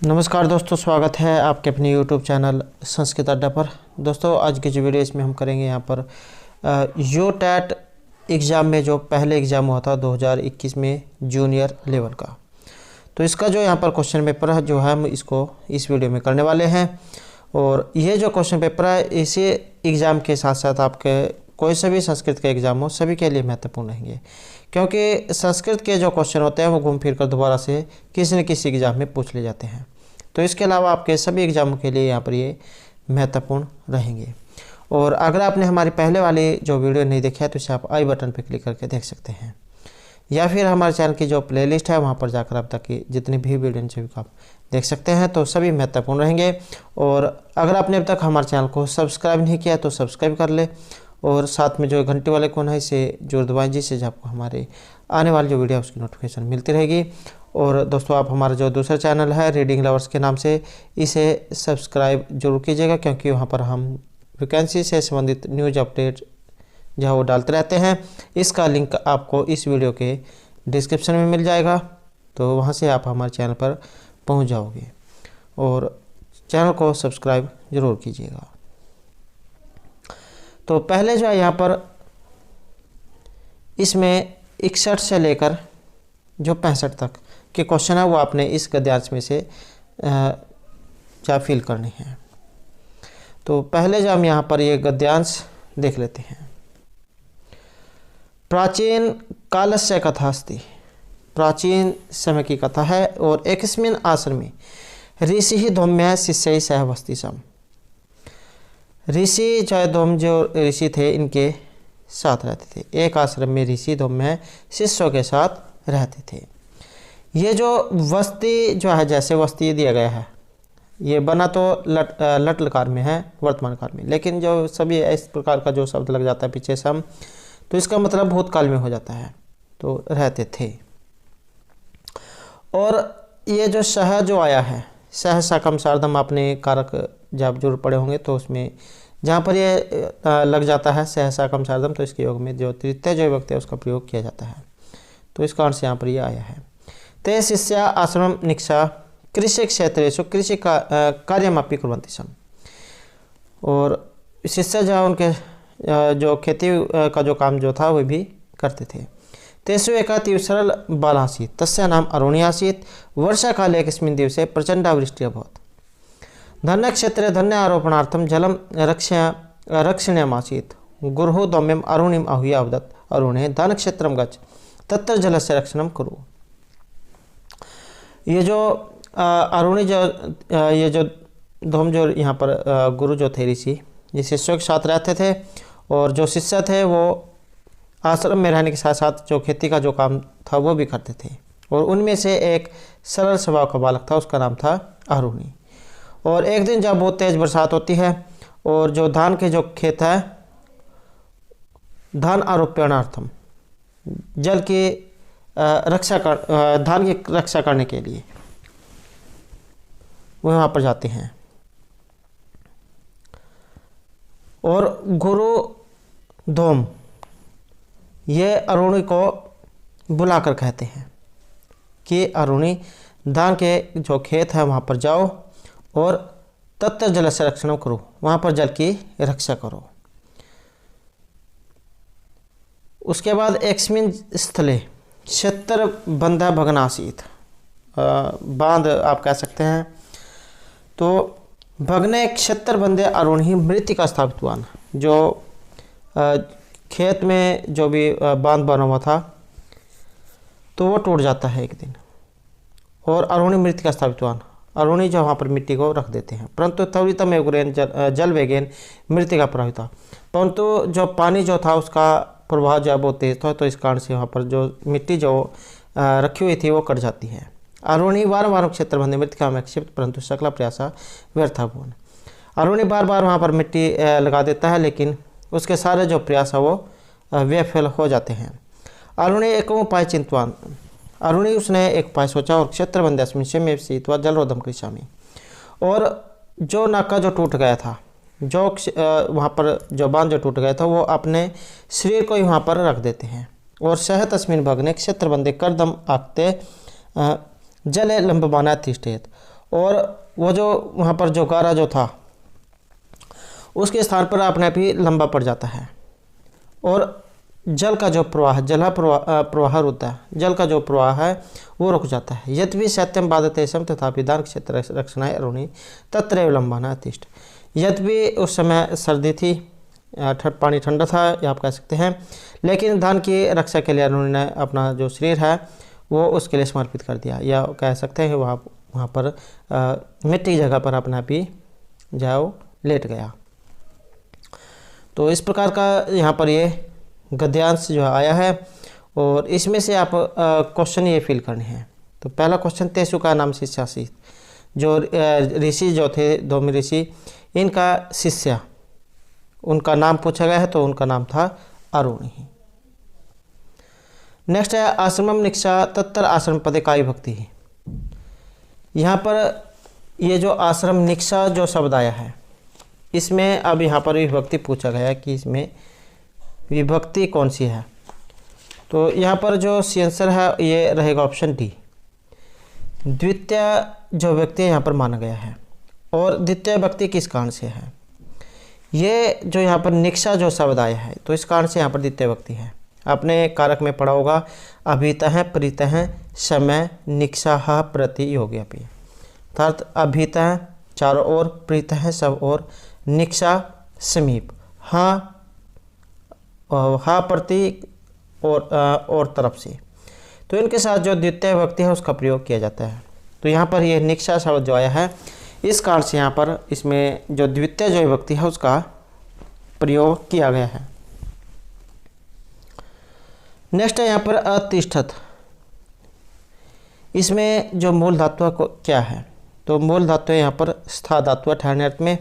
नमस्कार दोस्तों, स्वागत है आपके अपने YouTube चैनल संस्कृत अड्डा पर। दोस्तों, आज की जो वीडियो इसमें हम करेंगे यहाँ पर यूटेट एग्ज़ाम में जो पहले एग्ज़ाम हुआ था 2021 में जूनियर लेवल का, तो इसका जो यहाँ पर क्वेश्चन पेपर है जो है हम इसको इस वीडियो में करने वाले हैं। और ये जो क्वेश्चन पेपर है इसी एग्ज़ाम के साथ साथ आपके कोई से भी संस्कृत के एग्ज़ाम हो सभी के लिए महत्वपूर्ण रहेंगे, क्योंकि संस्कृत के जो क्वेश्चन होते हैं वो घूम फिर कर दोबारा से किसी न किसी एग्ज़ाम में पूछ ले जाते हैं। तो इसके अलावा आपके सभी एग्ज़ामों के लिए यहाँ पर ये महत्वपूर्ण रहेंगे। और अगर आपने हमारी पहले वाली जो वीडियो नहीं देखी है तो इसे आप आई बटन पर क्लिक करके देख सकते हैं, या फिर हमारे चैनल की जो प्लेलिस्ट है वहाँ पर जाकर आप तक की जितनी भी वीडियो सभी को आप देख सकते हैं, तो सभी महत्वपूर्ण रहेंगे। और अगर आपने अब तक हमारे चैनल को सब्सक्राइब नहीं किया तो सब्सक्राइब कर ले, और साथ में जो घंटे वाले कोन है इसे जोड़ दबाएं, जिससे आपको हमारे आने वाली जो वीडियो है उसकी नोटिफिकेशन मिलती रहेगी। और दोस्तों, आप हमारा जो दूसरा चैनल है रीडिंग लवर्स के नाम से इसे सब्सक्राइब जरूर कीजिएगा, क्योंकि वहाँ पर हम वैकेंसी से संबंधित न्यूज़ अपडेट जो वो डालते रहते हैं। इसका लिंक आपको इस वीडियो के डिस्क्रिप्शन में मिल जाएगा, तो वहाँ से आप हमारे चैनल पर पहुँच जाओगे और चैनल को सब्सक्राइब ज़रूर कीजिएगा। तो पहले जो है यहाँ पर इसमें 61 से लेकर जो 65 तक के क्वेश्चन है वो आपने इस गद्यांश में से क्या फिल करनी है। तो पहले जो हम यहाँ पर ये गद्यांश देख लेते हैं। प्राचीन कालस्य कथा अस्ति, प्राचीन समय की कथा है। और एकस्मिन् आश्रमे ऋषि धौम्य शिष्य सह वस्ति सम, ऋषि जयधौम जो ऋषि थे इनके साथ रहते थे। एक आश्रम में ऋषि धौम्य शिष्यों के साथ रहते थे। ये जो वस्ती जो है, जैसे वस्ती दिया गया है, ये बना तो लट लकार में है वर्तमान काल में, लेकिन जो सभी इस प्रकार का जो शब्द लग जाता है पीछे सम, तो इसका मतलब भूतकाल में हो जाता है। तो रहते थे। और ये जो सह जो आया है, सह साकम सार्धम, आपने कारक जब जरूर पढ़े होंगे तो उसमें जहाँ पर ये लग जाता है सह साकम सार्धम, तो इसके योग में जो तृतीय जो विभक्ति है उसका प्रयोग किया जाता है। तो इस कारण से यहाँ पर ये आया है। ते शिष्य आश्रम निक्षा कृषि क्षेत्रेषु कृषि का कार्यमापी कुर्वन्ति सम, और शिष्य जो उनके जो खेती का जो काम जो था वो भी करते थे। तेषु एका तीव्रसरल बालासीत् तस्य नाम अरुणी आसीत्। वर्षाकाले एकस्मिन् दिवसे प्रचंडा वृष्टिः अभवत्। धन्यक्षेत्रे धन्य आरोपणार्थं जलं रक्षणीयमासीत्। गुरुः दौम्यम् अरुणिम् आहूय अवदत्, अरुणे धनक्षेत्रं गच्छ, तत्र जलस्य रक्षणं कुरु। ये जो अरुणी जो ये जो धौम जो यहाँ पर गुरु जो थे ऋषि, ये शिष्यों के साथ रहते थे, और जो शिष्य थे वो आश्रम में रहने के साथ साथ जो खेती का जो काम था वो भी करते थे। और उनमें से एक सरल स्वभाव का बालक था, उसका नाम था अरुणी। और एक दिन जब बहुत तेज़ बरसात होती है और जो धान के जो खेत है, धान आरोपणार्थम, जल की रक्षा कर धान की रक्षा करने के लिए वो वहाँ पर जाते हैं। और गुरु धौम ये अरुणी को बुलाकर कहते हैं कि अरुणी, धान के जो खेत है वहाँ पर जाओ और तत्र जल संरक्षण करो, वहाँ पर जल की रक्षा करो। उसके बाद एकस्मिन् स्थले क्षेत्र बंधा भग्नासीत्, बांध आप कह सकते हैं। तो भग्ने क्षेत्र बंधे अरुणी मृत्तिका स्थापितवान, जो खेत में जो भी बांध बना हुआ था तो वो टूट जाता है एक दिन, और अरुणी मृत्तिका स्थापितवान, अरुणी जो वहाँ पर मिट्टी को रख देते हैं। परंतु त्वरितम एवरेन जल वेगेन मृत्तिका प्रभाविता, परंतु जो पानी जो था उसका प्रभाव जो बहुत तेज था, तो इस कारण से वहाँ पर जो मिट्टी जो रखी हुई थी वो कट जाती है। अरुणी बार बार क्षेत्र बंधे मृत्तिका में क्षिप्त, परंतु सकला प्रयासा व्यर्थ भुवन। अरुणी बार बार वहाँ पर मिट्टी लगा देता है, लेकिन उसके सारे जो प्रयास है वो विफल हो जाते हैं। अरुणी एक उपाय चिंतवान, अरुणी उसने एक उपाय सोचा, और क्षेत्र बंधे अस्मिन् में सीतवा जलरोधम कृषामि, और जो नाका जो टूट गया था, जो वहाँ पर जो बांध जो टूट गया था वो अपने शरीर को ही वहाँ पर रख देते हैं। और सह तस्मिन् भग्ने क्षेत्र बंधे कर्दम आक्ते जले लंबमाना तिष्ठेत, और वो जो वहाँ पर जो गारा जो था उसके स्थान पर अपने आप ही लंबा पड़ जाता है और जल का जो प्रवाह प्रवाह होता है, जल का जो प्रवाह है वो रुक जाता है। यद्यपि शैत्यम बाधतेशम तथापि दान क्षेत्र रक्षणाय अरुणी तत्रैव लंबाना तिष्ठ। यद्यपि उस समय सर्दी थी, पानी ठंडा था ये आप कह सकते हैं, लेकिन धान की रक्षा के लिए अरुणी ने अपना जो शरीर है वो उसके लिए समर्पित कर दिया, या कह सकते हैं वहाँ पर मिट्टी की जगह पर अपना भी जाओ लेट गया। तो इस प्रकार का यहाँ पर ये गद्यांश जो आया है और इसमें से आप क्वेश्चन ये फिल करने हैं। तो पहला क्वेश्चन, तेसु का नाम शिष्यासी, जो ऋषि जो थे धौम्य ऋषि, इनका शिष्य उनका नाम पूछा गया है, तो उनका नाम था अरुणी। नेक्स्ट है आश्रमम निक्षा तत्तर आश्रम पदे काय भक्ति। यहाँ पर ये जो आश्रम निक्षा जो शब्द आया है इसमें अब यहाँ पर विभक्ति पूछा गया है कि इसमें विभक्ति कौन सी है। तो यहाँ पर जो सी आंसर है ये रहेगा ऑप्शन डी, द्वितीय जो व्यक्ति यहाँ पर माना गया है। और द्वितीय व्यक्ति किस कारण से है, ये जो यहाँ पर निक्षा जो शब्द आया है तो इस कारण से यहाँ पर द्वितीय व्यक्ति है। आपने कारक में पढ़ा होगा अभितः प्रीतः समय निक्षा प्रति योग्य भी, अर्थात अभितः चारों ओर, प्रीतः सब और, निक्षा समीप, हाँ प्रति और तरफ से। तो इनके साथ जो द्वितीय व्यक्ति है उसका प्रयोग किया जाता है। तो यहाँ पर ये निक्षा शब्द जो आया है इस कारण से यहाँ पर इसमें जो द्वितीय जो व्यक्ति है उसका प्रयोग किया गया है। नेक्स्ट है यहाँ पर अतिष्ठत, इसमें जो मूल धातु को क्या है, तो मूल धातु यहाँ पर स्था धातु ठहरने अर्थ में,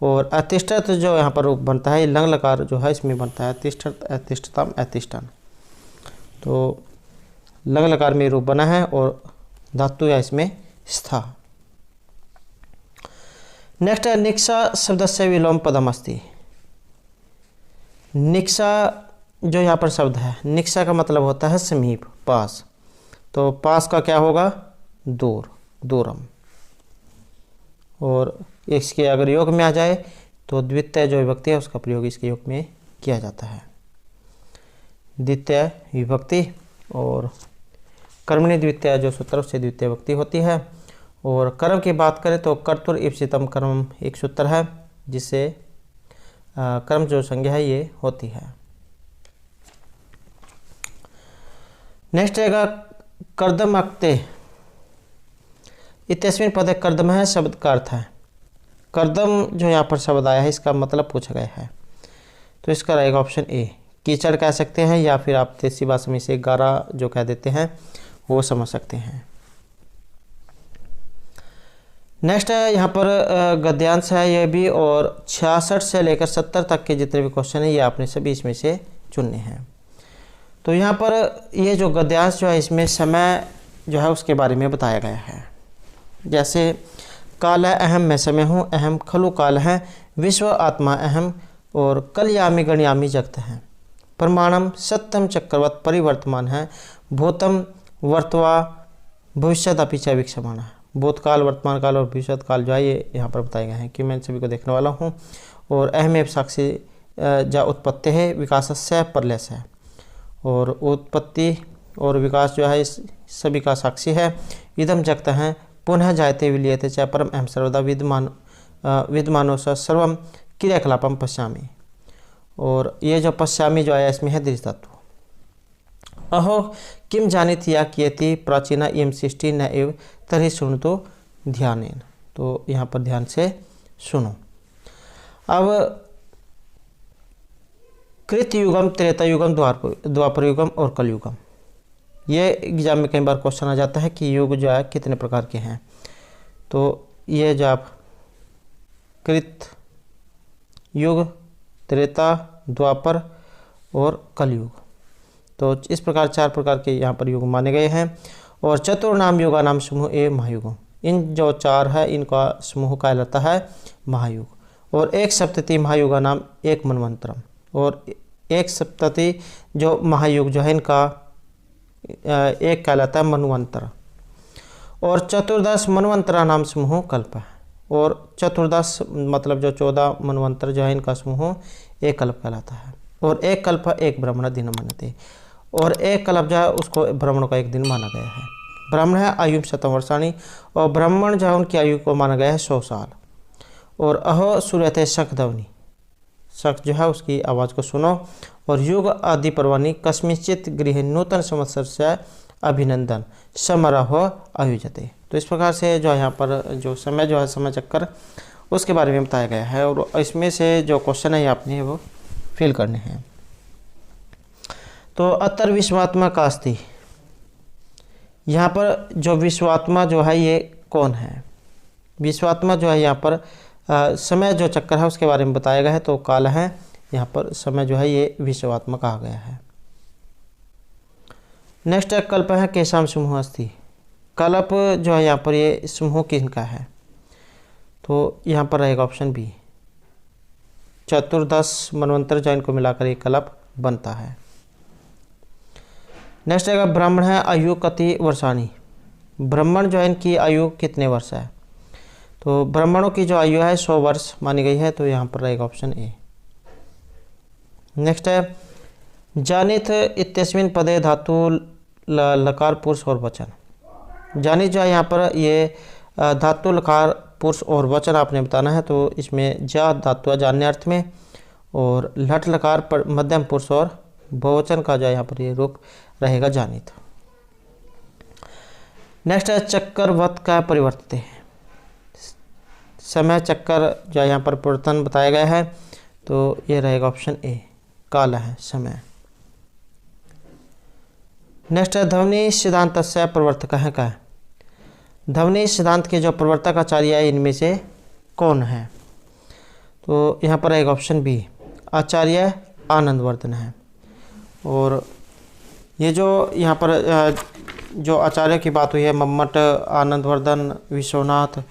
और अतिष्ठत जो यहाँ पर रूप बनता है लंग लकार जो है इसमें बनता है अतिष्ठत, अतिष्ठतम, अतिष्ठन। तो लंग लकार में रूप बना है और धातु है इसमें स्था। नेक्स्ट है निक्षा शब्द से विलोम पदम अस्ति। निक्षा जो यहाँ पर शब्द है, निक्षा का मतलब होता है समीप, पास। तो पास का क्या होगा, दूर, दूरम। और इसके अगर योग में आ जाए तो द्वितीय जो विभक्ति है उसका प्रयोग इसके योग में किया जाता है। द्वितीय विभक्ति और कर्मणि द्वितीय जो सूत्र उससे द्वितीय विभक्ति होती है। और कर्म की बात करें तो कर्तुर इप्सितम कर्म एक सूत्र है जिससे कर्म जो संज्ञा है ये होती है। नेक्स्ट रहेगा कर्दम अक्ते, इतस्मिन पदे कर्दम है शब्द का अर्थ है। कर्दम जो यहाँ पर शब्द आया है इसका मतलब पूछा गया है, तो इसका रहेगा ऑप्शन ए, कीचड़ कह सकते हैं या फिर आप देसी भाषा में से गारा जो कह देते हैं वो समझ सकते हैं। नेक्स्ट है यहाँ पर गद्यांश है ये भी, और 66 से लेकर 70 तक के जितने भी क्वेश्चन हैं ये आपने सभी इसमें से चुनने हैं। तो यहाँ पर ये जो गद्यांश जो है इसमें समय जो है उसके बारे में बताया गया है। जैसे काल है अहम, मैं समय हूँ, अहम खलु काल है, विश्व आत्मा अहम, और कलयामी गणयामी जगत है, प्रमाणम सत्यम चक्रवत परिवर्तमान है, भूतम वर्तवा भविष्यत अपि च वीक्षमाण है। भूतकाल, वर्तमान काल और भविष्यत काल जो है ये यहाँ पर बताए गए हैं कि मैं सभी को देखने वाला हूँ। और अहमेव साक्षी जा उत्पत्ति है विकासस्य प्रलय है, और उत्पत्ति और विकास जो है इस सभी का साक्षी है। इदम जगत है पुनः जायते विलीयते च परम अहम सर्वदा विद्यमानो स सर्वम क्रियाकलापम पश्यामि। और ये जो पश्यामि जो आया इसमें है दृश्य धातु। अहो किम जानित या कियति प्राचीना इम सृष्टि न एव तर्हि सुनतो ध्यानेन। तो यहाँ पर ध्यान से सुनो। अब कृत युगम, त्रेता युगम, द्वापर युगम और कलयुगम, ये एग्जाम में कई बार क्वेश्चन आ जाता है कि युग जो है कितने प्रकार के हैं। तो ये जो आप कृत युग, त्रेता, द्वापर और कलयुग, तो इस प्रकार 4 प्रकार के यहाँ पर युग माने गए हैं। और चतुर्नाम युगा नाम समूह ए महायुग, इन जो 4 है इनका समूह कहलाता है महायुग। और एक सप्तति महायुगा नाम एक मनवंतरम, और एक सप्तति जो महायुग जो है इनका एक कहलाता है मनवंतर। और चतुर्दश मनवंतरा नाम समूह कल्प है। और चतुर्दश मतलब जो 14 मनवंतर जो है इनका समूह एक कल्प कहलाता है। और एक कल्प एक ब्राह्मण दिन मानते, और एक कल्प जो है उसको ब्राह्मणों का एक दिन माना गया है। ब्राह्मण है आयु शतम वर्षाणी, और ब्राह्मण जो है उनकी आयु को माना गया है 100 साल। और अहो सूर्यते शक ध्वनि, शक जो है उसकी आवाज़ को सुनो। और युग आदि पर्वाणी कस्मिंश्चित गृहे नूतन संवत्सर से अभिनंदन समारोह आयोजते। तो इस प्रकार से जो है यहाँ पर जो समय जो है समय चक्कर उसके बारे में बताया गया है। और इसमें से जो क्वेश्चन है आपने वो फिल करने हैं। तो अतर विश्वात्मा का अस्ति, यहाँ पर जो विश्वात्मा जो है ये कौन है? विश्वात्मा जो है यहाँ पर समय जो चक्कर है उसके बारे में बताया गया है। तो काल है, यहाँ पर समय जो है ये विश्वात्मा कहा गया है। नेक्स्ट है कल्प है केशाम समूह अस्ति, कल्प जो है यहाँ पर ये समूह किसका है? तो यहाँ पर रहेगा ऑप्शन बी, चतुर्दश मनवंतर जो इनको मिलाकर एक कल्प बनता है। नेक्स्ट रहेगा ब्राह्मण है आयु कति वर्षाणी, ब्राह्मण जो है इनकी आयु कितने वर्ष है? तो ब्राह्मणों की जो आयु है 100 वर्ष मानी गई है। तो यहाँ पर रहेगा ऑप्शन ए। नेक्स्ट है जानित इत्यस्मिन पदे धातु लकार पुरुष और वचन, जानित जो है यहाँ पर ये धातु लकार पुरुष और वचन आपने बताना है। तो इसमें जा धातु है जानने अर्थ में, और लट लकार पर मध्यम पुरुष और बहुवचन का जो यहाँ पर ये रूप रहेगा जानित। नेक्स्ट है चक्करवत का परिवर्तित, समय चक्कर जो यहाँ पर परिवर्तन बताया गया है। तो ये रहेगा ऑप्शन ए, काल है समय। नेक्स्ट है ध्वनि सिद्धांत से प्रवर्तक है क्या? ध्वनि सिद्धांत के जो प्रवर्तक आचार्य है इनमें से कौन है? तो यहाँ पर रहेगा ऑप्शन बी, आचार्य आनंदवर्धन है। और ये जो यहाँ पर जो आचार्य की बात हुई है मम्मट, आनंदवर्धन, विश्वनाथ,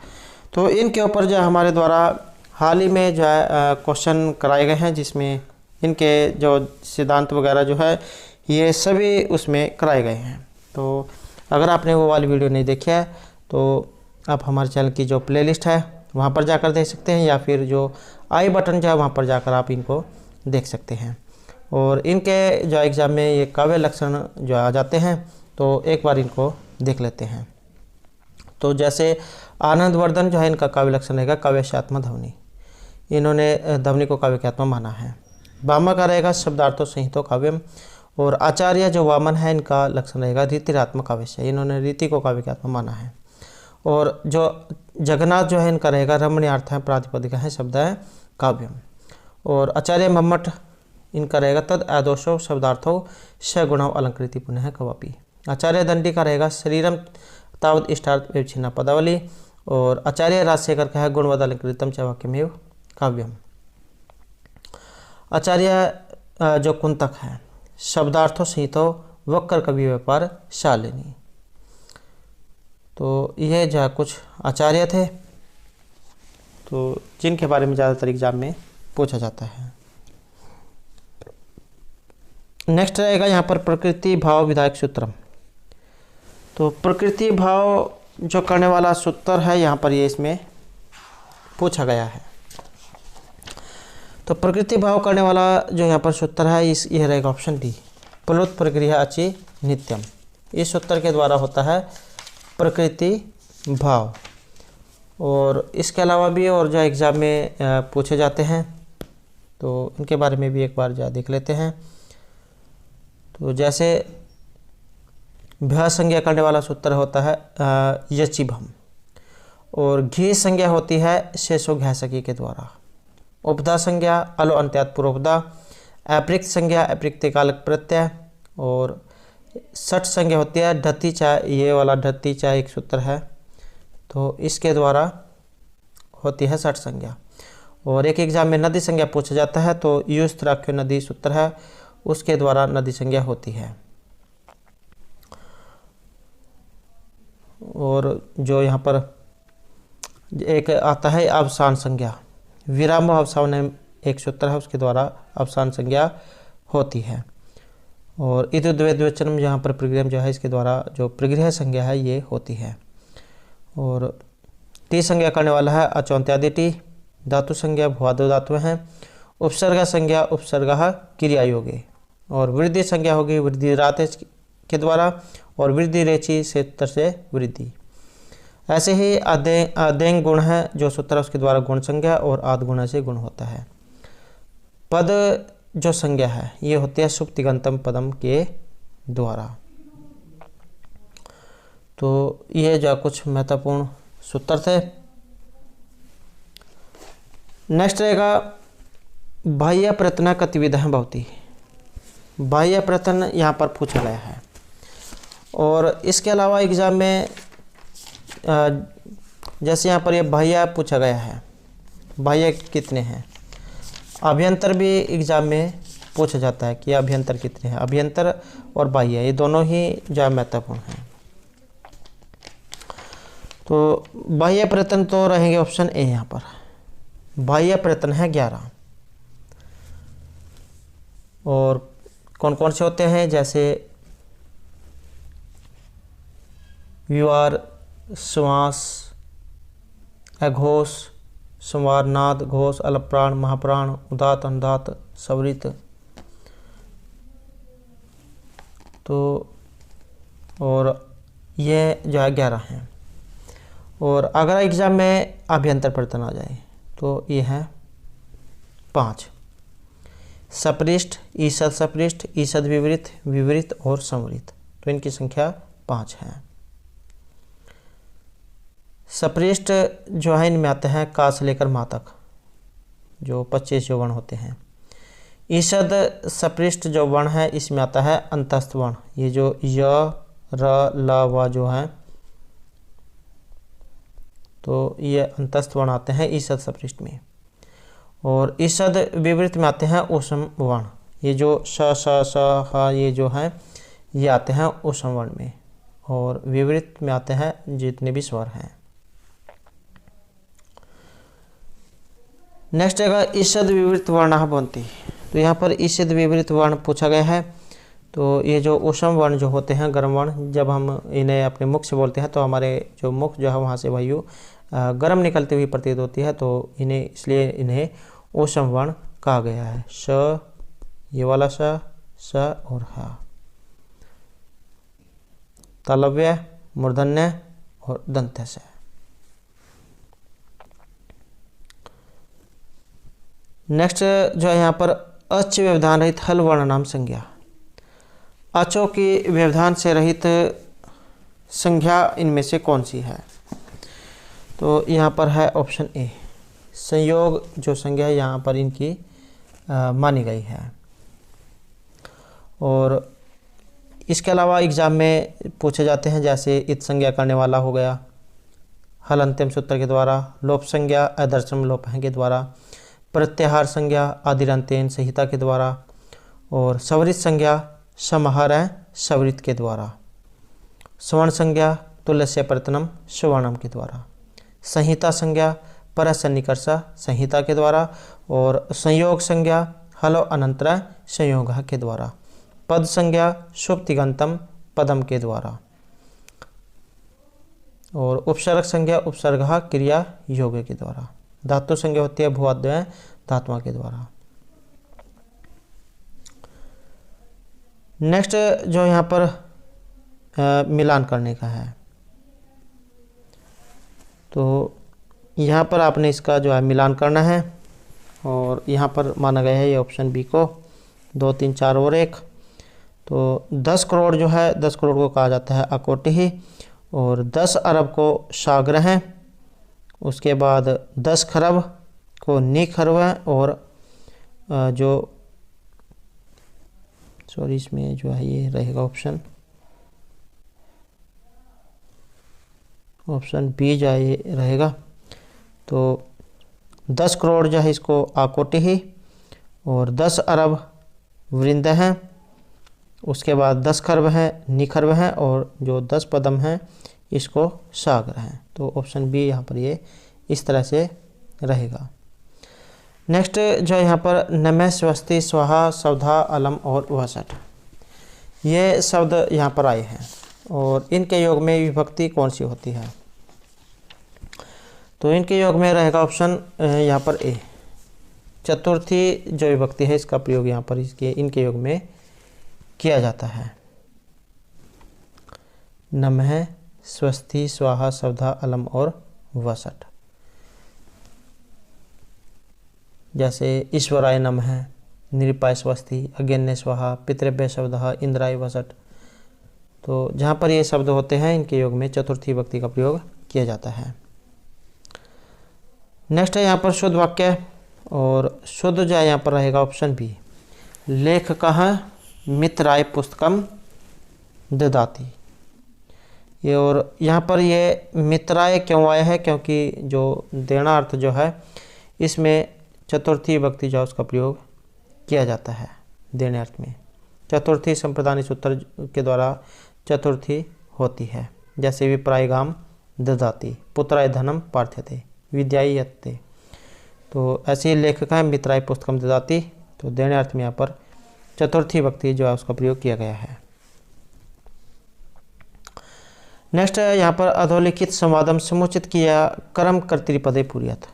तो इनके ऊपर जो हमारे द्वारा हाल ही में जो है क्वेश्चन कराए गए हैं, जिसमें इनके जो सिद्धांत वगैरह जो है ये सभी उसमें कराए गए हैं। तो अगर आपने वो वाली वीडियो नहीं देखी है तो आप हमारे चैनल की जो प्लेलिस्ट है वहाँ पर जाकर देख सकते हैं, या फिर जो आई बटन जो है वहाँ पर जाकर आप इनको देख सकते हैं। और इनके जो एग्ज़ाम में ये काव्य लक्षण जो आ जाते हैं तो एक बार इनको देख लेते हैं। तो जैसे आनंदवर्धन जो है इनका काव्य लक्षण रहेगा काव्यात्मा ध्वनि, इन्होंने ध्वनि को काव्य की आत्मा माना है। वामा का रहेगा शब्दार्थो संहितो काव्यम, और आचार्य जो वामन है इनका लक्षण रहेगा रीतिरात्मक काव्य, इन्होंने रीति को काव्य की आत्मा माना है। और जो जगन्नाथ जो है इनका रहेगा रमणीयार्थ है प्रातिपदिका है शब्द है काव्यम। और आचार्य मम्मट इनका रहेगा तद आदोषो शब्दार्थो सगुणो अलंकृति पुनः कवापी। आचार्य दंडी का रहेगा शरीरम तावत इष्टार्थ विच्छिन्ना पदावली। और आचार्य राजशेखर का है गुणवद अलंकृतम च वाक्यमेव काव्यम। आचार्य जो कुंतक है शब्दार्थो संहितो वक्र कवि व्यापार शालिनी। तो यह जो कुछ आचार्य थे तो जिनके बारे में ज़्यादातर एग्जाम में पूछा जाता है। नेक्स्ट रहेगा यहाँ पर प्रकृति भाव विधायक सूत्रम। तो प्रकृति भाव जो करने वाला सूत्र है यहाँ पर ये इसमें पूछा गया है। तो प्रकृति भाव करने वाला जो यहाँ पर सूत्र है यह रहेगा ऑप्शन डी, प्लुत प्रक्रिया अचि नित्यम। इस सूत्र के द्वारा होता है प्रकृति भाव। और इसके अलावा भी और जो एग्ज़ाम में पूछे जाते हैं तो इनके बारे में भी एक बार जा देख लेते हैं। तो जैसे भ्या संज्ञा करने वाला सूत्र होता है यचिभम, और घी संज्ञा होती है शेषो घैसकी के द्वारा। उपधा संज्ञा अलो अंत्यात पूर्वपदा, अप्रिक्त संज्ञा अप्रिक्त कालक प्रत्यय, और सठ संज्ञा होती है ढती चा, ये वाला ढती चा एक सूत्र है तो इसके द्वारा होती है सठ संज्ञा। और एक एग्जाम में नदी संज्ञा पूछा जाता है तो युस्त्राख्य नदी सूत्र है उसके द्वारा नदी संज्ञा होती है। और जो यहाँ पर एक आता है अवसान संज्ञा, विराम अवसान एक सूत्र है उसके द्वारा अवसान संज्ञा होती है। और इधर द्वैद्वचनम यहाँ पर प्रगृह जो है इसके द्वारा जो प्रगृह संज्ञा है ये होती है। और टी संज्ञा करने वाला है अचौंत्यादि टी। धातु संज्ञा भुआदो धातु हैं। उपसर्ग संज्ञा उपसर्ग क्रियायोगी। और वृद्धि संज्ञा होगी वृद्धि रात के द्वारा और वृद्धि रेची से उत्तर से वृद्धि। ऐसे ही आदेंग गुण है जो सूत्र उसके द्वारा गुण संज्ञा और आद गुण से गुण होता है। पद जो संज्ञा है ये होती है सुप्तिगंतम पदम के द्वारा। तो ये जो कुछ महत्वपूर्ण सूत्र थे। नेक्स्ट रहेगा बाह्य प्रयत्न गतिविधियां भवती। बाह्य प्रयत्न यहाँ पर पूछा गया है और इसके अलावा एग्जाम में जैसे यहाँ पर ये बाह्य पूछा गया है, बाह्य कितने हैं। अभ्यंतर भी एग्जाम में पूछा जाता है कि अभ्यंतर कितने हैं। अभ्यंतर और बाह्य ये दोनों ही जो महत्वपूर्ण हैं। तो बाह्य प्रयत्न तो रहेंगे ऑप्शन ए। यहाँ पर बाह्य प्रयत्न है 11 और कौन कौन से होते हैं, जैसे विवार, श्वास, अघोष, संवार, नाद, घोष, अलप्राण, महाप्राण, उदात, अनुदात, सवरित। तो और ये जो है 11 हैं। और अगर एग्जाम में अभ्यंतर प्रयत्न आ जाए तो ये है 5। सपृष्ठ, ईषद सपृष्ठ, ईषद विवरित, विवरित और संवरित। तो इनकी संख्या 5 है। सपृष्ठ जो है इनमें आते हैं का से लेकर मा तक जो 25 जो वर्ण होते हैं। ईषद सपृष्ठ जो वर्ण है इसमें आता है अंतस्थ वर्ण, ये जो य, र, ल, व जो है, तो ये अंतस्थ वर्ण आते हैं ईषद सपृष्ठ में। और ईषद विवृत में आते हैं ऊष्म वर्ण, ये जो श, श, स, ह ये जो है ये आते हैं ऊष्म वर्ण में। और विवृत में आते हैं जितने भी स्वर हैं। नेक्स्ट है ईषद विवृत वर्ण बनती। तो यहाँ पर ईषद विवृत वर्ण पूछा गया है। तो ये जो ऊष्म वर्ण जो होते हैं गर्म वर्ण, जब हम इन्हें अपने मुख से बोलते हैं तो हमारे जो मुख जो है वहाँ से वायु गर्म निकलती हुई प्रतीत होती है, तो इन्हें इसलिए इन्हें ऊष्म वर्ण कहा गया है। श, ये वाला स और ह। तालव्य, मूर्धन्य और दंत्य से। नेक्स्ट जो है यहाँ पर अच व्यवधान रहित हल वर्ण नाम संज्ञा। अचों की व्यवधान से रहित संज्ञा इनमें से कौन सी है। तो यहाँ पर है ऑप्शन ए संयोग जो संज्ञा है यहाँ पर इनकी मानी गई है। और इसके अलावा एग्जाम में पूछे जाते हैं, जैसे इत संज्ञा करने वाला हो गया हल अंतिम सूत्र के द्वारा, लोप संज्ञा आदर्शम लोप के द्वारा, प्रत्याहार संज्ञा आदिरंतेन संहिता के द्वारा, और सवरित संज्ञा समाहार सवरित के द्वारा, स्वर्ण संज्ञा तुल्यस्य प्रतनम सुवर्णम के द्वारा, संहिता संज्ञा परसन्निकर्ष संहिता के द्वारा, और संयोग संज्ञा हलो अनंतर संयोग के द्वारा, पद संज्ञा सुप्तिगंतम पदम के द्वारा, और उपसर्ग संज्ञा उपसर्ग क्रिया योग के द्वारा, धातु संज्ञा होती है भुआद्वय धातुओं के द्वारा। नेक्स्ट जो यहाँ पर मिलान करने का है, तो यहाँ पर आपने इसका जो है मिलान करना है। और यहाँ पर माना गया है ये ऑप्शन बी को 2, 3, 4 और 1। तो 10 करोड़ जो है 10 करोड़ को कहा जाता है अकोटिही, और 10 अरब को सागर है। उसके बाद 10 खरब को निखरव है, और जो सॉरी इसमें जो है ये रहेगा ऑप्शन बी जो है ये रहेगा। तो 10 करोड़ जो है इसको आकोटिही, और 10 अरब वृंद हैं। उसके बाद 10 खरब हैं निखरव हैं, और जो 10 पदम हैं इसको सागर हैं। तो ऑप्शन बी यहाँ पर ये इस तरह से रहेगा। नेक्स्ट जो यहाँ पर नमः स्वस्ति स्वाहा सवधा अलम और वसठ, ये शब्द यहाँ पर आए हैं, और इनके योग में विभक्ति कौन सी होती है। तो इनके योग में रहेगा ऑप्शन यहाँ पर ए। चतुर्थी जो विभक्ति है इसका प्रयोग यहाँ पर इनके योग में किया जाता है। नमः, स्वस्ति, स्वाहा, स्वधा, अलम और वसट। जैसे ईश्वराय नमः, निरूपाय स्वस्ति, अज्ञन्य स्वाहा, पितृभ्य स्वधा, इंद्राय वसट। तो जहाँ पर ये शब्द होते हैं इनके योग में चतुर्थी विभक्ति का प्रयोग किया जाता है। नेक्स्ट है यहाँ पर शुद्ध वाक्य, और शुद्ध जो है यहाँ पर रहेगा ऑप्शन बी। लेखकः मित्राय पुस्तकम ददाति। ये और यहाँ पर ये मित्राय क्यों आया है, क्योंकि जो देना अर्थ जो है इसमें चतुर्थी विभक्ति जो है उसका प्रयोग किया जाता है देने अर्थ में। चतुर्थी संप्रदानिक सूत्र के द्वारा चतुर्थी होती है। जैसे विप्राय गाम ददाति, पुत्राय धनम पार्थ्यते, विद्याय यत्ते। तो ऐसे ही लेखक है मित्राय पुस्तकम ददाति, तो देने अर्थ में यहाँ पर चतुर्थी विभक्ति जो है उसका प्रयोग किया गया है। नेक्स्ट है यहाँ पर अधोलिखित संवादम समुचित किया कर्म कर्तृपदे पूर्यत।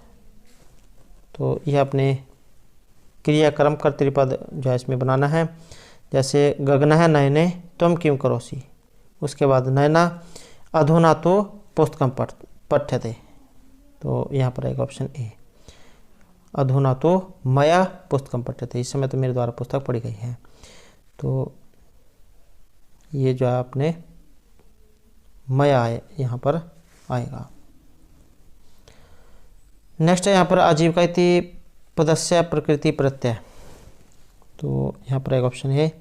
तो यह अपने क्रिया कर्म कर्तृपद जो है इसमें बनाना है। जैसे गगनः नयने त्वं किं करोसि, उसके बाद नयना अधुना तो पुस्तकम पठ्यते। तो यहाँ पर एक ऑप्शन ए। अधुना तो मया पुस्तकम पठ्यते, इस समय तो मेरे द्वारा पुस्तक पढ़ी गई है। तो ये जो है अपने मया यहाँ पर आएगा। नेक्स्ट है यहाँ पर आजीविका इति पदस्य प्रकृति प्रत्यय। तो यहाँ पर एक ऑप्शन है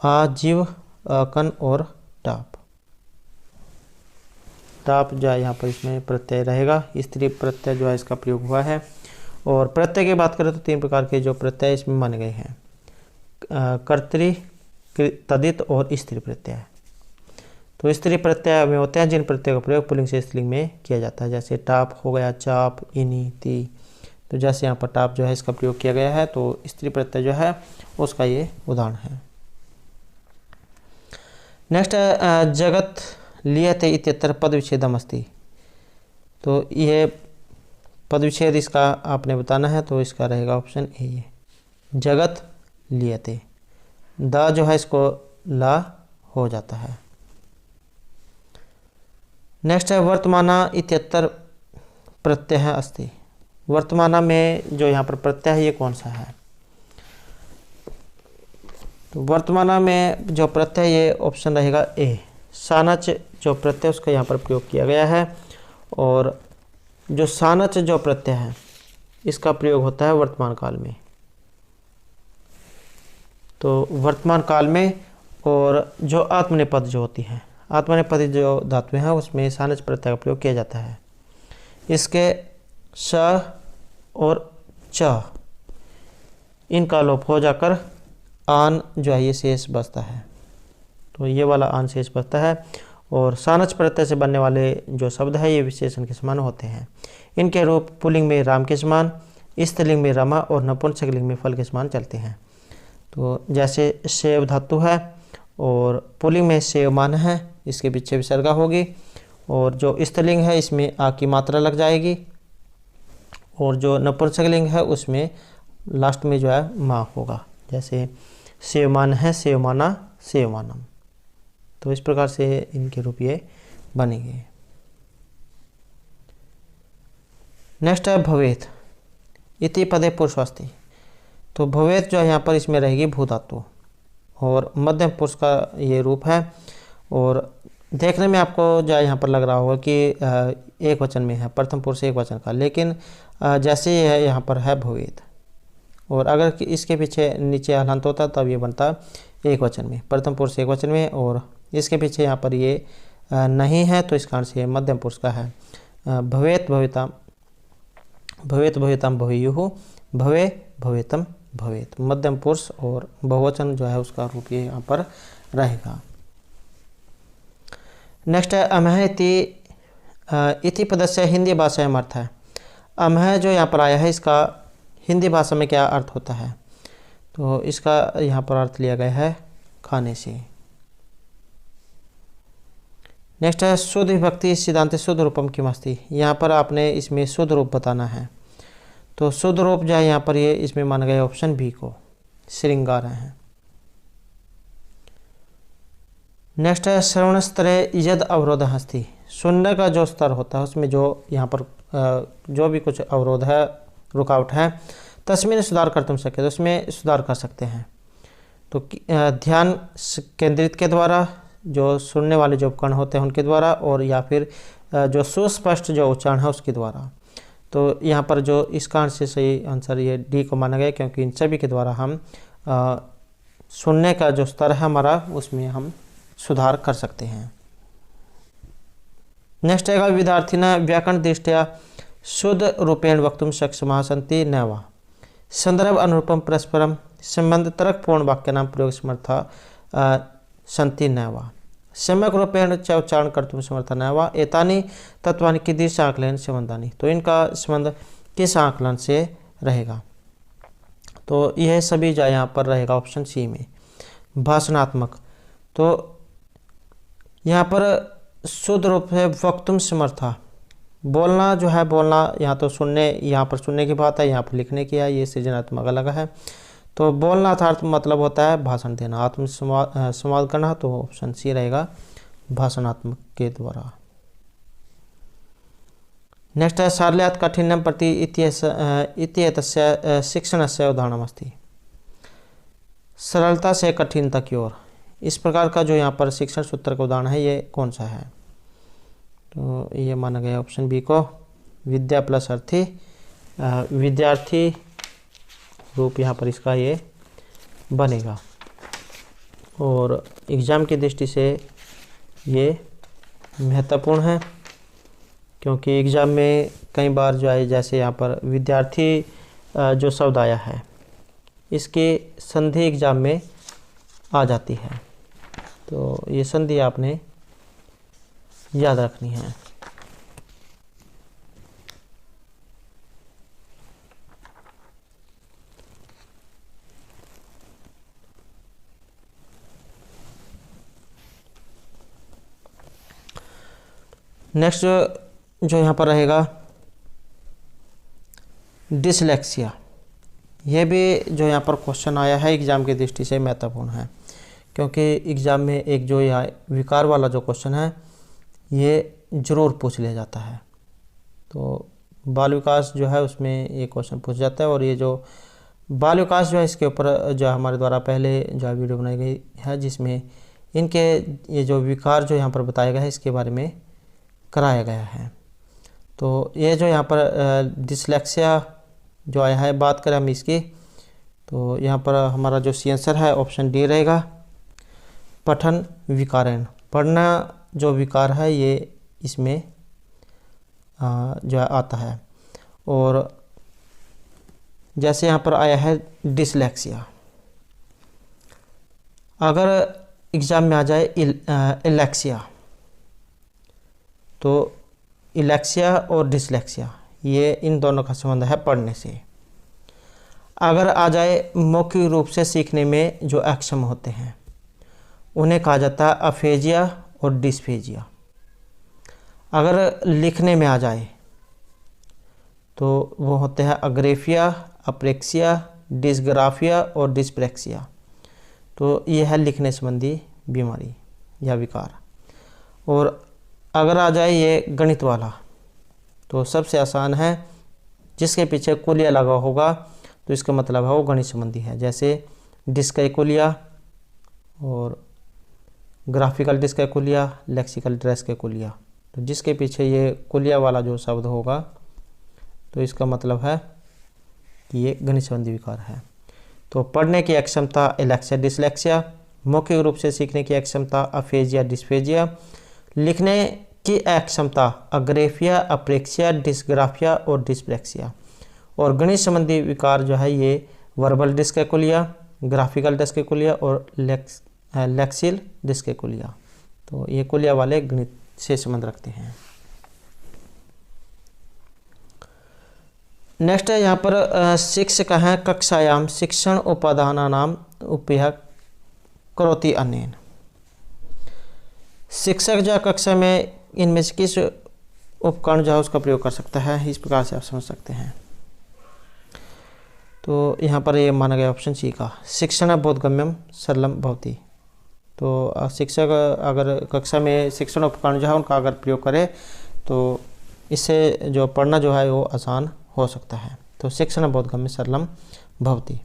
आजीव, अकन और टाप। टाप जो है यहाँ पर इसमें प्रत्यय रहेगा, स्त्री प्रत्यय जो है इसका प्रयोग हुआ है। और प्रत्यय की बात करें तो 3 प्रकार के जो प्रत्यय इसमें माने गए हैं, कर्तृ, तदित और स्त्री प्रत्यय। तो स्त्री प्रत्यय में होते हैं जिन प्रत्यय का प्रयोग पुल्लिंग से स्त्रीलिंग में किया जाता है। जैसे टाप हो गया, चाप, इनी, ती। तो जैसे यहाँ पर टाप जो है इसका प्रयोग किया गया है, तो स्त्री प्रत्यय जो है उसका ये उदाहरण है। नेक्स्ट है जगत लियते इत्यत्र पद विच्छेदम अस्ति। तो ये पद विच्छेद इसका आपने बताना है, तो इसका रहेगा ऑप्शन ए। ये जगत लियते, द जो है इसको ला हो जाता है। नेक्स्ट है वर्तमाना इत्यत्र प्रत्यय अस्ति। वर्तमाना में जो यहाँ पर प्रत्यय है ये कौन सा है? तो वर्तमाना में जो प्रत्यय ये ऑप्शन रहेगा ए। सानच जो प्रत्यय उसका यहाँ पर प्रयोग किया गया है। और जो सानच जो प्रत्यय है इसका प्रयोग होता है वर्तमान काल में। तो वर्तमान काल में, और जो आत्मनेपद जो होती है, आत्मनेपदी जो धातु हैं उसमें सानच प्रत्यय का प्रयोग किया जाता है। इसके स और च इनका लोप हो जाकर आन जो है ये शेष बचता है। तो ये वाला आन शेष बचता है। और सानच प्रत्यय से बनने वाले जो शब्द है ये विशेषण के समान होते हैं। इनके रूप पुल्लिंग में राम के समान, स्त्रीलिंग में रमा और नपुंसकलिंग में फल के समान चलते हैं। तो जैसे सेव धातु है और पुल्लिंग में सेवमान है, इसके पीछे विसर्गा होगी। और जो स्त्रीलिंग है इसमें आ की मात्रा लग जाएगी। और जो नपुंसकलिंग है उसमें लास्ट में जो है माँ होगा। जैसे सेवमान है, सेवमाना, सेवमानम। तो इस प्रकार से इनके रूप ये बनेंगे। नेक्स्ट है भवेत इति पदे पुरुषवास्ति। तो भवेत जो है यहाँ पर इसमें रहेगी भू धातु और मध्यम पुरुष का ये रूप है। और देखने में आपको जो है यहाँ पर लग रहा होगा कि एक वचन में है, प्रथम पुरुष एक वचन का, लेकिन जैसे ये है यहाँ पर है भवेत। और अगर इसके पीछे नीचे हलंत होता तब ये बनता एक वचन में, प्रथम पुरुष एक वचन में। और इसके पीछे यहाँ पर ये नहीं है तो इस कारण से मध्यम पुरुष का है। भवेत भवेताम, भवेत भवेताम भवेयुः, भवे भवेतम भवेत। मध्यम पुरुष और बहुवचन जो है उसका रूप ये यहाँ पर रहेगा। नेक्स्ट है अमह इति पदस्य हिंदी भाषा में अर्थ है। अमह जो यहाँ पर आया है इसका हिंदी भाषा में क्या अर्थ होता है? तो इसका यहाँ पर अर्थ लिया गया है खाने से। नेक्स्ट है शुद्ध विभक्ति सिद्धांत शुद्ध रूपम किमस्ति। यहाँ पर आपने इसमें शुद्ध रूप बताना है। तो शुद्ध रूप जो है यहाँ पर ये इसमें माना गया ऑप्शन बी को, श्रृंगार है। नेक्स्ट है श्रवण स्तरे यद अवरोध हस्ती। सुनने का जो स्तर होता है उसमें जो यहाँ पर जो भी कुछ अवरोध है, रुकावट है, तस्मीर सुधार कर तुम सके, तो उसमें सुधार कर सकते हैं। तो ध्यान केंद्रित के द्वारा, जो सुनने वाले जो उपकरण होते हैं उनके द्वारा, और या फिर जो सुस्पष्ट जो उच्चारण है उसके द्वारा। तो यहाँ पर जो इस कारण से सही आंसर ये डी को माना गया, क्योंकि इन सभी के द्वारा हम सुनने का जो स्तर है हमारा उसमें हम सुधार कर सकते हैं। नेक्स्ट आएगा विद्यार्थिना व्याकरण दृष्टया शुद्ध रूपेण वक्तुम सक्षमाः सन्ति न वा। संदर्भ अनुरूपम परस्परम संबंध तर्कपूर्ण वाक्य नाम प्रयोग समर्था सन्ति न वा। सम्यक रूपेण च उच्चारण कर्तुम समर्था न वा। एतानि तत्वानि कीदृश आकलन संबंधानि। तो इनका संबंध किस आकलन से रहेगा? तो यह सभी जो यहाँ पर रहेगा ऑप्शन सी में, भाषणात्मक। तो यहाँ पर शुद्ध रूप से वक्तुम समर्था, बोलना जो है, बोलना यहाँ तो सुनने, यहाँ पर सुनने की बात है, यहाँ पर लिखने की है, ये सृजनात्मक अलग है। तो बोलना था अर्थ मतलब होता है भाषण देना, आत्म संवाद करना, तो ऑप्शन सी रहेगा भाषणात्मक के द्वारा। नेक्स्ट है शार्ल्यात् कठिनम प्रति इत्येतस्य शिक्षणस्य उदाहरणमस्ति। सरलता से कठिनता की ओर, इस प्रकार का जो यहाँ पर शिक्षण सूत्र का उदाहरण है ये कौन सा है? तो ये माना गया ऑप्शन बी को, विद्या प्लस अर्थी, विद्यार्थी रूप यहाँ पर इसका ये बनेगा। और एग्ज़ाम की दृष्टि से ये महत्वपूर्ण है, क्योंकि एग्ज़ाम में कई बार जो है, जैसे यहाँ पर विद्यार्थी जो शब्द आया है इसकी संधि एग्ज़ाम में आ जाती है। तो ये संधि आपने याद रखनी है। नेक्स्ट जो यहाँ पर रहेगा डिसलेक्सिया। यह भी जो यहाँ पर क्वेश्चन आया है एग्ज़ाम की दृष्टि से महत्वपूर्ण है, क्योंकि एग्ज़ाम में एक जो यहाँ विकार वाला जो क्वेश्चन है ये ज़रूर पूछ लिया जाता है। तो बाल विकास जो है उसमें ये क्वेश्चन पूछ जाता है, और ये जो बाल विकास जो है इसके ऊपर जो हमारे द्वारा पहले जो वीडियो बनाई गई है, जिसमें इनके ये जो विकार जो यहाँ पर बताया गया है इसके बारे में कराया गया है। तो ये जो यहाँ पर डिसलेक्सिया जो आया है, बात करें हम इसकी, तो यहाँ पर हमारा जो सी आंसर है ऑप्शन डी रहेगा, पठन विकारण। पढ़ना जो विकार है ये इसमें जो आता है। और जैसे यहाँ पर आया है डिसलेक्सिया, अगर एग्ज़ाम में आ जाए इलेक्सिया, तो इलेक्सिया और डिसलेक्सिया ये इन दोनों का संबंध है पढ़ने से। अगर आ जाए मौखिक रूप से सीखने में जो अक्षम होते हैं उन्हें कहा जाता है अफेजिया और डिस्फेजिया। अगर लिखने में आ जाए तो वो होते हैं अग्रेफिया, अप्रेक्सिया, डिस्ग्राफिया और डिस्प्रेक्सिया। तो ये है लिखने संबंधी बीमारी या विकार। और अगर आ जाए ये गणित वाला, तो सबसे आसान है, जिसके पीछे कुलिया लगा होगा तो इसका मतलब है वो गणित संबंधी है। जैसे डिस्कैकुलिया और ग्राफिकल डिस्कैकुलिया, लेक्सिकल डिस्कैकुलिया। तो जिसके पीछे ये कुलिया वाला जो शब्द होगा तो इसका मतलब है कि ये गणित संबंधी विकार है। तो पढ़ने की अक्षमता एलेक्सिया डिसलेक्सिया, मौखिक रूप से सीखने की अक्षमता अफेजिया डिस्फेजिया, लिखने की अक्षमता अग्रेफिया, अप्रेक्सिया, डिस्ग्राफिया और डिस्प्रेक्सिया। और गणित संबंधी विकार जो है ये वर्बल डिस्कैकुलिया, ग्राफिकल डिस्कैकुलिया और लेक्सिल डिस्कैकुलिया। तो ये कुलिया वाले गणित से संबंध रखते हैं। नेक्स्ट है यहाँ पर शिक्षक हैं कक्षायाम शिक्षण उपादानानाम उपयोग करोति अनेन। शिक्षक जो कक्षा में इनमें से किस उपकरण जो है उसका प्रयोग कर सकता है, इस प्रकार से आप समझ सकते हैं। तो यहाँ पर ये माना गया ऑप्शन सी का, शिक्षण बोधगम्यम सरलम भवति। तो शिक्षक अगर कक्षा में शिक्षण उपकरण जो है उनका अगर प्रयोग करे तो इससे जो पढ़ना जो है वो आसान हो सकता है। तो शिक्षण बोधगम्य सरलम भवति।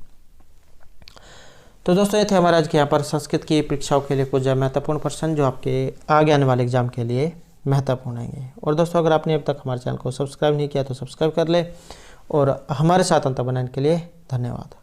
तो दोस्तों ये थे हमारे आज के यहाँ पर संस्कृत की परीक्षाओं के लिए कुछ महत्वपूर्ण प्रश्न जो आपके आगे आने वाले एग्जाम के लिए महत्वपूर्ण होंगे। और दोस्तों अगर आपने अब तक हमारे चैनल को सब्सक्राइब नहीं किया तो सब्सक्राइब कर ले, और हमारे साथ अंत बनाने के लिए धन्यवाद।